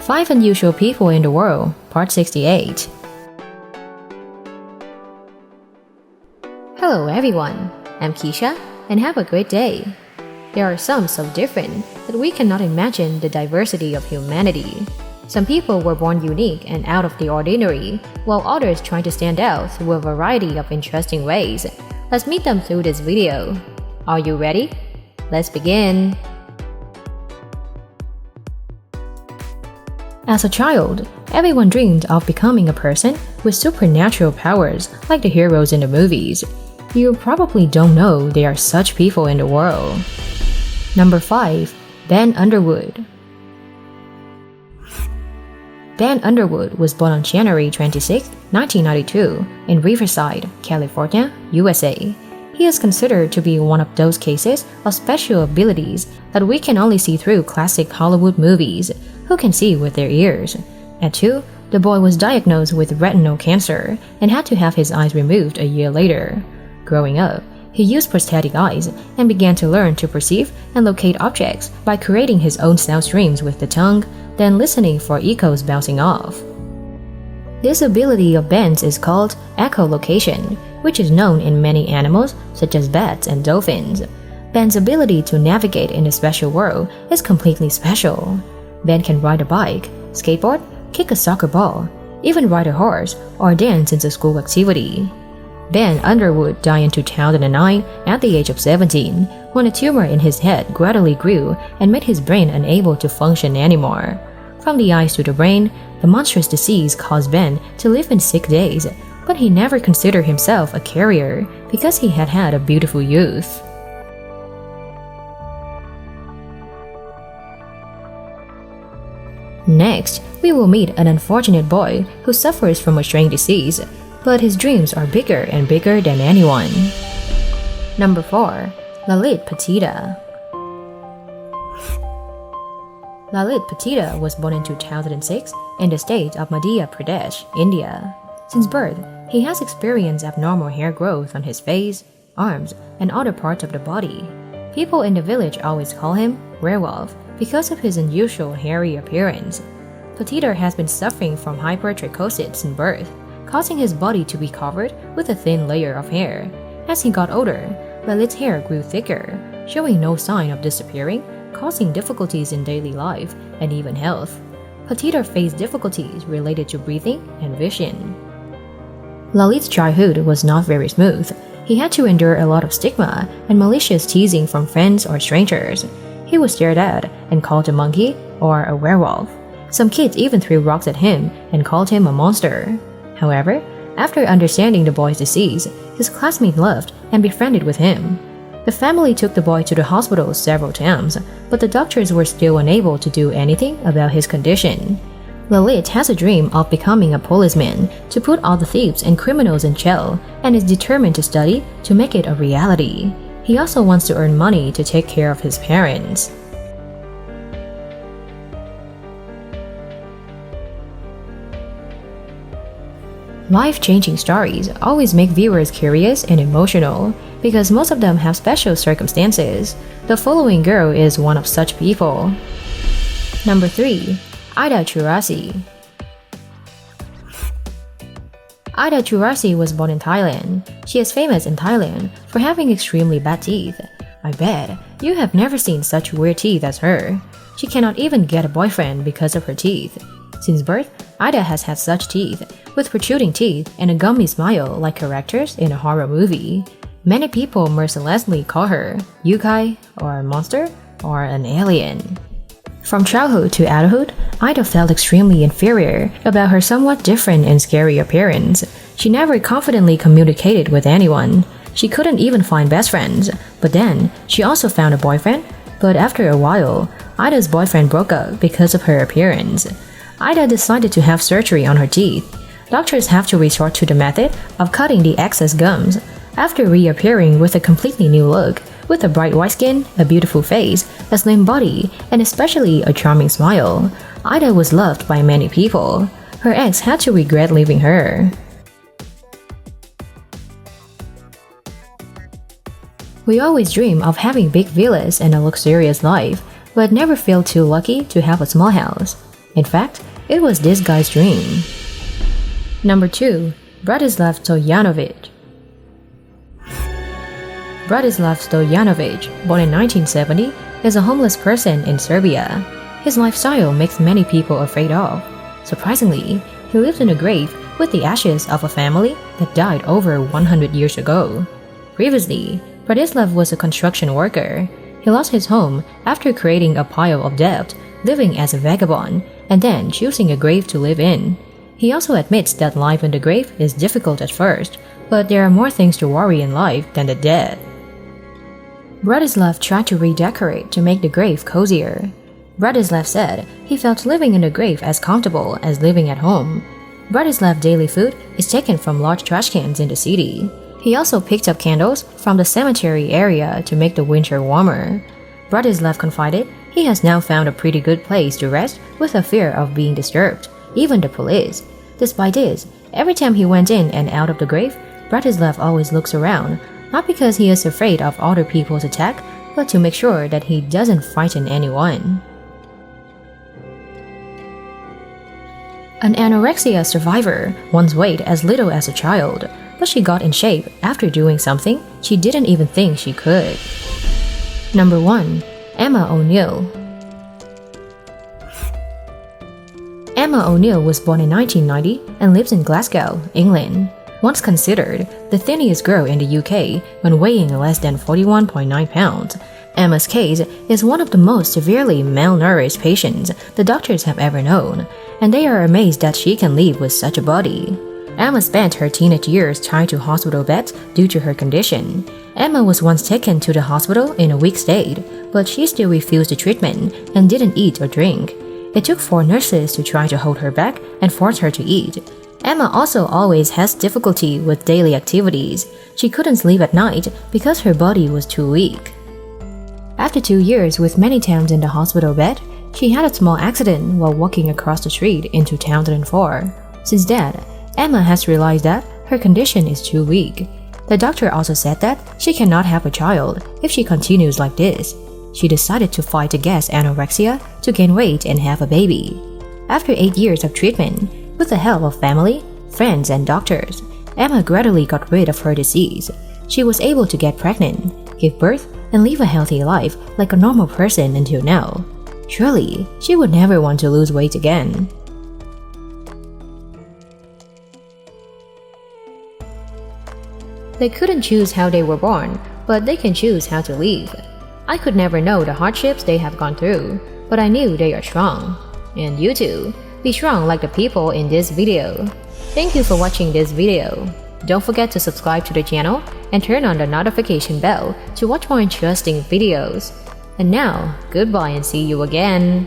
5 Unusual People in the World, Part 68. Hello everyone, I'm Keisha, and have a great day. There are some so different that we cannot imagine the diversity of humanity. Some people were born unique and out of the ordinary, while others try to stand out through a variety of interesting ways. Let's meet them through this video. Are you ready? Let's begin. As a child, everyone dreamed of becoming a person with supernatural powers like the heroes in the movies. You probably don't know there are such people in the world. Number 5. Ben Underwood. Ben Underwood was born on January 26, 1992, in Riverside, California, USA. He is considered to be one of those cases of special abilities that we can only see through classic Hollywood movies, who can see with their ears. At 2, the boy was diagnosed with retinal cancer and had to have his eyes removed a year later. Growing up, he used prosthetic eyes and began to learn to perceive and locate objects by creating his own sound streams with the tongue, then listening for echoes bouncing off. This ability of Ben's is called echolocation, which is known in many animals such as bats and dolphins. Ben's ability to navigate in the special world is completely special. Ben can ride a bike, skateboard, kick a soccer ball, even ride a horse or dance in a school activity. Ben Underwood died in 2009 at the age of 17 when a tumor in his head gradually grew and made his brain unable to function anymore. From the eyes to the brain, the monstrous disease caused Ben to live in sick days, but he never considered himself a carrier because he had had a beautiful youth. Next, we will meet an unfortunate boy who suffers from a strange disease, but his dreams are bigger and bigger than anyone. Number 4. Lalit Patida. Lalit Patida was born in 2006 in the state of Madhya Pradesh, India. Since birth, he has experienced abnormal hair growth on his face, arms, and other parts of the body. People in the village always call him werewolf because of his unusual hairy appearance. Patida has been suffering from hypertrichosis since birth, causing his body to be covered with a thin layer of hair. As he got older, Lalit's hair grew thicker, showing no sign of disappearing, causing difficulties in daily life and even health. Patida faced difficulties related to breathing and vision. Lalit's childhood was not very smooth. He had to endure a lot of stigma and malicious teasing from friends or strangers. He was stared at and called a monkey or a werewolf. Some kids even threw rocks at him and called him a monster. However, after understanding the boy's disease, his classmates loved and befriended with him. The family took the boy to the hospital several times, but the doctors were still unable to do anything about his condition. Lalit has a dream of becoming a policeman to put all the thieves and criminals in jail and is determined to study to make it a reality. He also wants to earn money to take care of his parents. Life-changing stories always make viewers curious and emotional because most of them have special circumstances. The following girl is one of such people. Number 3. Ida Churasi. Ida Churasi was born in Thailand. She is famous in Thailand for having extremely bad teeth. I bet you have never seen such weird teeth as her. She cannot even get a boyfriend because of her teeth. Since birth, Ida has had such teeth, with protruding teeth and a gummy smile like characters in a horror movie. Many people mercilessly call her Yukai, or a monster, or an alien. From childhood to adulthood, Ida felt extremely inferior about her somewhat different and scary appearance. She never confidently communicated with anyone. She couldn't even find best friends. But then, she also found a boyfriend. But after a while, Ida's boyfriend broke up because of her appearance. Ida decided to have surgery on her teeth. Doctors have to resort to the method of cutting the excess gums. After reappearing with a completely new look, with a bright white skin, a beautiful face, a slim body, and especially a charming smile, Ida was loved by many people. Her ex had to regret leaving her. We always dream of having big villas and a luxurious life, but never feel too lucky to have a small house. In fact, it was this guy's dream. Number 2. Bratislav Stojanovic. Bratislav Stojanovic, born in 1970, is a homeless person in Serbia. His lifestyle makes many people afraid of. Surprisingly, he lives in a grave with the ashes of a family that died over 100 years ago. Previously, Bratislav was a construction worker. He lost his home after creating a pile of debt, living as a vagabond, and then choosing a grave to live in. He also admits that life in the grave is difficult at first, but there are more things to worry in life than the dead. Bratislav tried to redecorate to make the grave cozier. Bratislav said he felt living in the grave as comfortable as living at home. Bratislav's daily food is taken from large trash cans in the city. He also picked up candles from the cemetery area to make the winter warmer. Bratislav confided he has now found a pretty good place to rest with a fear of being disturbed, even the police. Despite this, every time he went in and out of the grave, Bratislav always looks around, not because he is afraid of other people's attack, but to make sure that he doesn't frighten anyone. An anorexia survivor once weighed as little as a child, but she got in shape after doing something she didn't even think she could. Number 1. Emma O'Neill. Emma O'Neill was born in 1990 and lives in Glasgow, England. Once considered the thinniest girl in the UK when weighing less than 41.9 pounds, Emma's case is one of the most severely malnourished patients the doctors have ever known, and they are amazed that she can live with such a body. Emma spent her teenage years tied to hospital beds due to her condition. Emma was once taken to the hospital in a weak state, but she still refused the treatment and didn't eat or drink. It took 4 nurses to try to hold her back and force her to eat. Emma also always has difficulty with daily activities. She couldn't sleep at night because her body was too weak. After 2 years with many times in the hospital bed, she had a small accident while walking across the street in 2004. Since then, Emma has realized that her condition is too weak. The doctor also said that she cannot have a child if she continues like this. She decided to fight against anorexia to gain weight and have a baby. After 8 years of treatment, with the help of family, friends, and doctors, Emma gradually got rid of her disease. She was able to get pregnant, give birth, and live a healthy life like a normal person until now. Surely, she would never want to lose weight again. They couldn't choose how they were born, but they can choose how to live. I could never know the hardships they have gone through, but I knew they are strong. And you too, be strong like the people in this video. Thank you for watching this video. Don't forget to subscribe to the channel and turn on the notification bell to watch more interesting videos. And now, goodbye and see you again.